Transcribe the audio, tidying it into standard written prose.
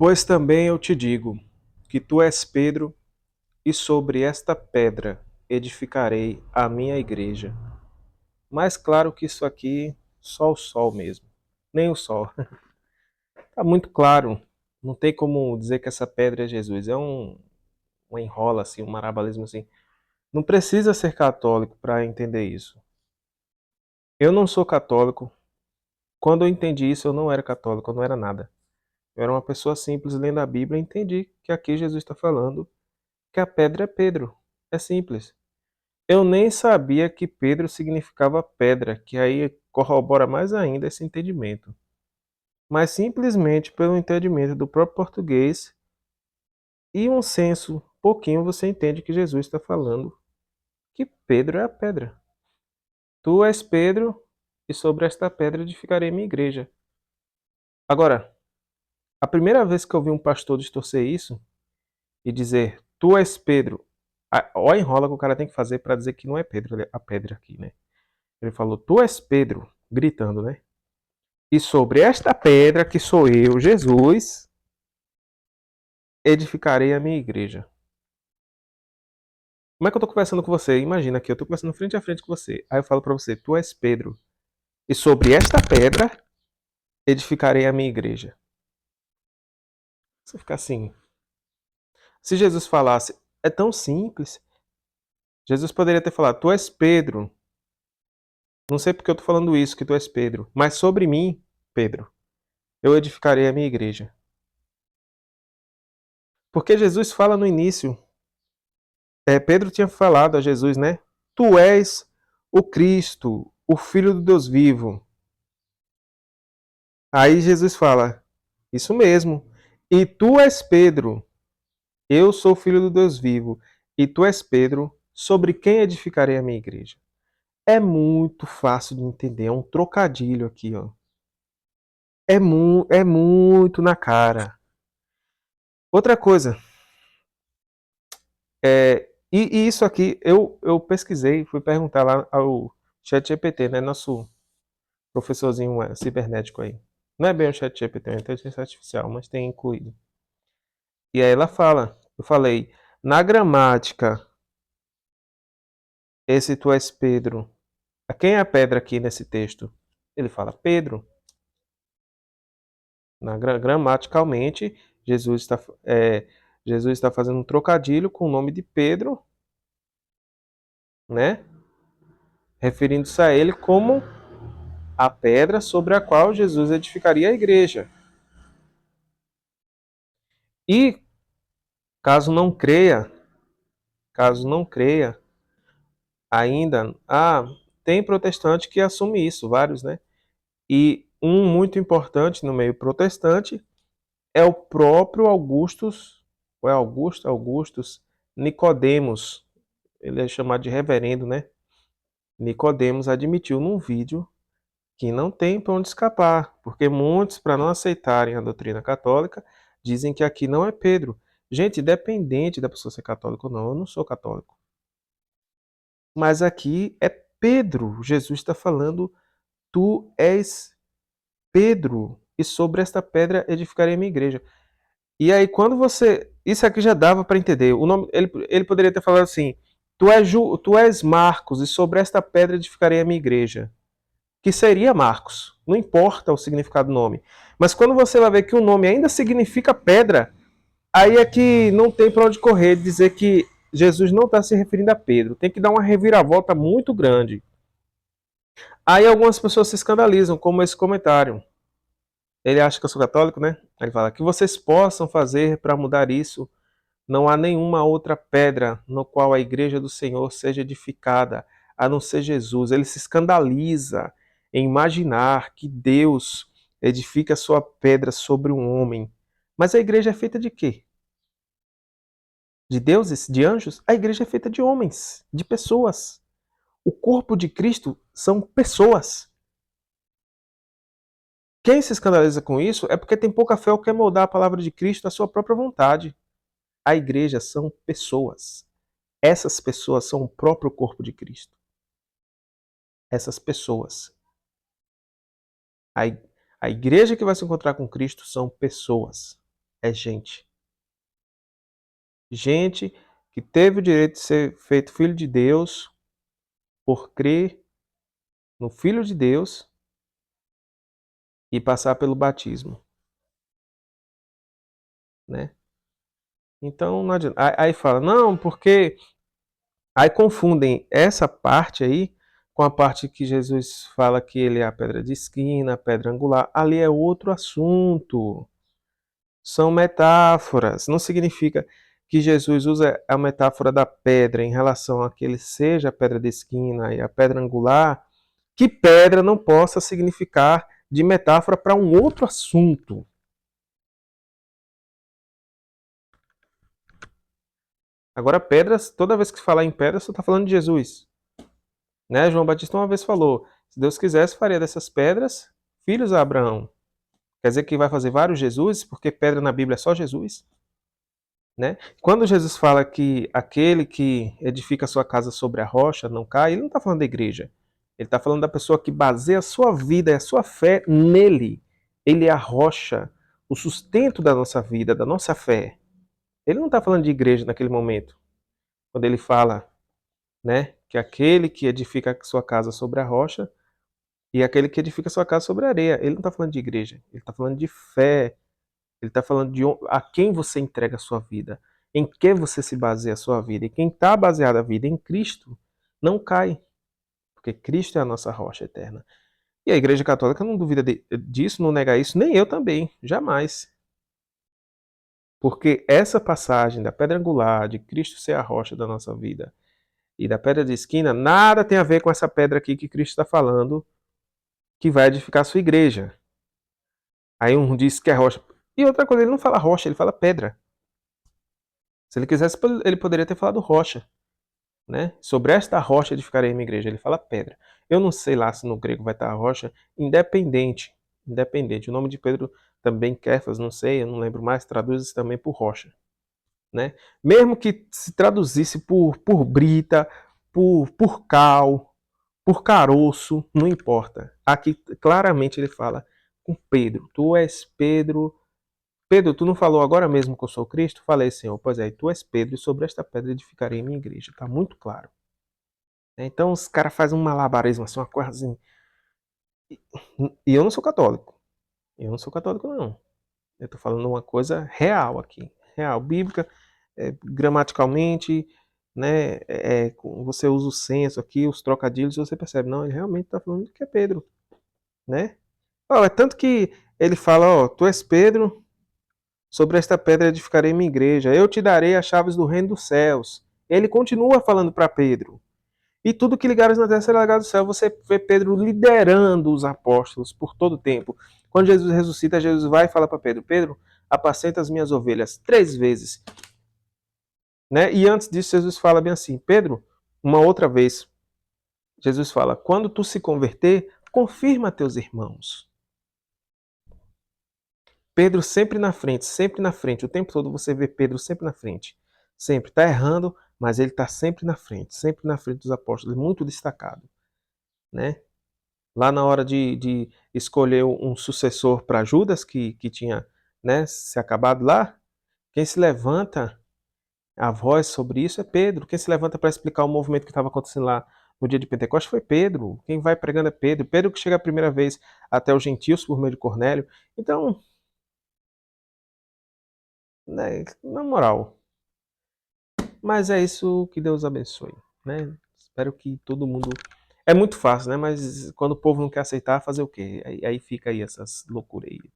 Pois também eu te digo que tu és Pedro, e sobre esta pedra edificarei a minha igreja. Mais claro que isso aqui, só o sol mesmo. Nem o sol. Está muito claro. Não tem como dizer que essa pedra é Jesus. É um enrola, assim, um marabalismo assim. Não precisa ser católico para entender isso. Eu não sou católico. Quando eu entendi isso, eu não era católico, eu não era nada. Eu era uma pessoa simples lendo a Bíblia e entendi que aqui Jesus está falando que a pedra é Pedro. É simples. Eu nem sabia que Pedro significava pedra, que aí corrobora mais ainda esse entendimento. Mas simplesmente pelo entendimento do próprio português e um senso pouquinho você entende que Jesus está falando que Pedro é a pedra. Tu és Pedro, e sobre esta pedra edificarei minha igreja. Agora, a primeira vez que eu vi um pastor distorcer isso e dizer tu és Pedro, ó a enrola que o cara tem que fazer para dizer que não é Pedro a pedra aqui, né? Ele falou tu és Pedro, gritando, né? E sobre esta pedra que sou eu, Jesus, edificarei a minha igreja. Como é que eu tô conversando com você? Imagina que eu tô conversando frente a frente com você. Aí eu falo para você, tu és Pedro. E sobre esta pedra edificarei a minha igreja. Você fica assim. Se Jesus falasse, é tão simples. Jesus poderia ter falado, tu és Pedro. Não sei porque eu tô falando isso, que tu és Pedro. Mas sobre mim, Pedro, eu edificarei a minha igreja. Porque Jesus fala no início, Pedro tinha falado a Jesus, né? Tu és o Cristo, o Filho do Deus vivo. Aí Jesus fala, isso mesmo. E tu és Pedro, eu sou o Filho do Deus vivo. E tu és Pedro, sobre quem edificarei a minha igreja. É muito fácil de entender, é um trocadilho aqui, ó. É muito na cara. Outra coisa, e isso aqui, eu pesquisei, fui perguntar lá ao ChatGPT, né? Nosso professorzinho cibernético aí. Não é bem o ChatGPT, é uma inteligência artificial, mas tem incluído. E aí ela fala, eu falei, na gramática, esse tu és Pedro. Quem é a pedra aqui nesse texto? Ele fala Pedro. Gramaticalmente, Jesus está, Jesus está fazendo um trocadilho com o nome de Pedro, né? Referindo-se a ele como a pedra sobre a qual Jesus edificaria a igreja. E caso não creia, caso não creia, ainda, tem protestante que assume isso, vários, né? E um muito importante no meio protestante é o próprio Augustus, ou é Augustus Nicodemos, ele é chamado de reverendo, né? Nicodemos admitiu num vídeo que não tem para onde escapar, porque muitos, para não aceitarem a doutrina católica, dizem que aqui não é Pedro. Gente, independente da pessoa ser católica ou não, eu não sou católico. Mas aqui é Pedro. Jesus está falando, tu és Pedro, e sobre esta pedra edificarei a minha igreja. E aí, quando você. Isso aqui já dava para entender. O nome, ele poderia ter falado assim: tu és Marcos, e sobre esta pedra edificarei a minha igreja. Que seria Marcos. Não importa o significado do nome. Mas quando você vai ver que o nome ainda significa pedra, aí é que não tem para onde correr dizer que Jesus não está se referindo a Pedro. Tem que dar uma reviravolta muito grande. Aí algumas pessoas se escandalizam, como esse comentário. Ele acha que eu sou católico, né? Ele fala que vocês possam fazer para mudar isso. Não há nenhuma outra pedra no qual a igreja do Senhor seja edificada, a não ser Jesus. Ele se escandaliza em imaginar que Deus edifica a sua pedra sobre um homem. Mas a igreja é feita de quê? De deuses? De anjos? A igreja é feita de homens, de pessoas. O corpo de Cristo são pessoas. Quem se escandaliza com isso é porque tem pouca fé ou quer moldar a palavra de Cristo à sua própria vontade. A igreja são pessoas. Essas pessoas são o próprio corpo de Cristo. Essas pessoas. A igreja que vai se encontrar com Cristo são pessoas. É gente. Gente que teve o direito de ser feito filho de Deus por crer no Filho de Deus e passar pelo batismo, né? Então não adianta. Aí fala, não, porque aí confundem essa parte aí com a parte que Jesus fala que ele é a pedra de esquina, a pedra angular. Ali é outro assunto. São metáforas. Não significa que Jesus usa a metáfora da pedra em relação a que ele seja a pedra de esquina e a pedra angular, que pedra não possa significar de metáfora para um outro assunto. Agora, pedras, toda vez que se falar em pedras, você está falando de Jesus. Né? João Batista uma vez falou: se Deus quisesse, faria dessas pedras filhos a Abraão. Quer dizer que vai fazer vários Jesus, porque pedra na Bíblia é só Jesus. Né? Quando Jesus fala que aquele que edifica a sua casa sobre a rocha não cai, ele não está falando da igreja. Ele está falando da pessoa que baseia a sua vida e a sua fé nele. Ele é a rocha, o sustento da nossa vida, da nossa fé. Ele não está falando de igreja naquele momento. Quando ele fala, né, que aquele que edifica a sua casa sobre a rocha e aquele que edifica a sua casa sobre a areia. Ele não está falando de igreja. Ele está falando de fé. Ele está falando de a quem você entrega a sua vida, em que você se baseia a sua vida. E quem está baseado a vida em Cristo não cai, porque Cristo é a nossa rocha eterna. E a Igreja Católica não duvida disso, não nega isso, nem eu também, jamais. Porque essa passagem da pedra angular, de Cristo ser a rocha da nossa vida, e da pedra de esquina, nada tem a ver com essa pedra aqui que Cristo está falando, que vai edificar a sua igreja. Aí um diz que é rocha. E outra coisa, ele não fala rocha, ele fala pedra. Se ele quisesse, ele poderia ter falado rocha. Né? Sobre esta rocha edificarei minha igreja. Ele fala pedra. Eu não sei lá se no grego vai estar a rocha independente. Independente. O nome de Pedro também, Kefas, não sei, eu não lembro mais, traduz também por rocha. Né? Mesmo que se traduzisse por brita, por cal, por caroço, não importa. Aqui claramente ele fala com Pedro. Tu és Pedro. Pedro, tu não falou agora mesmo que eu sou Cristo? Falei, Senhor. Pois é, tu és Pedro, e sobre esta pedra edificarei minha igreja. Está muito claro. Então os caras fazem um malabarismo, assim, uma coisa assim. E eu não sou católico. Eu não sou católico, não. Eu tô falando uma coisa real aqui. Real, bíblica, gramaticalmente, né? Você usa o senso aqui, os trocadilhos, você percebe. Não, ele realmente tá falando que é Pedro, né? Ó, é tanto que ele fala, ó, tu és Pedro, sobre esta pedra edificarei minha igreja, eu te darei as chaves do reino dos céus. Ele continua falando para Pedro. E tudo que ligares na terra será ligado no céu. Você vê Pedro liderando os apóstolos por todo o tempo. Quando Jesus ressuscita, Jesus vai e fala para Pedro: Pedro, apacenta as minhas ovelhas 3 vezes. Né? E antes disso, Jesus fala bem assim: Pedro, uma outra vez, Jesus fala: quando tu se converter, confirma teus irmãos. Pedro sempre na frente. O tempo todo você vê Pedro sempre na frente. Sempre. Está errando, mas ele está sempre na frente dos apóstolos, muito destacado. Né? Lá na hora de escolher um sucessor para Judas, que tinha, né, se acabado lá, quem se levanta a voz sobre isso é Pedro. Quem se levanta para explicar o movimento que estava acontecendo lá no dia de Pentecostes foi Pedro. Quem vai pregando é Pedro. Pedro que chega a primeira vez até os gentios por meio de Cornélio. Então, né, na moral. Mas é isso, que Deus abençoe. Né? Espero que todo mundo. É muito fácil, né? Mas quando o povo não quer aceitar, fazer o quê? Aí fica aí essas loucuras aí.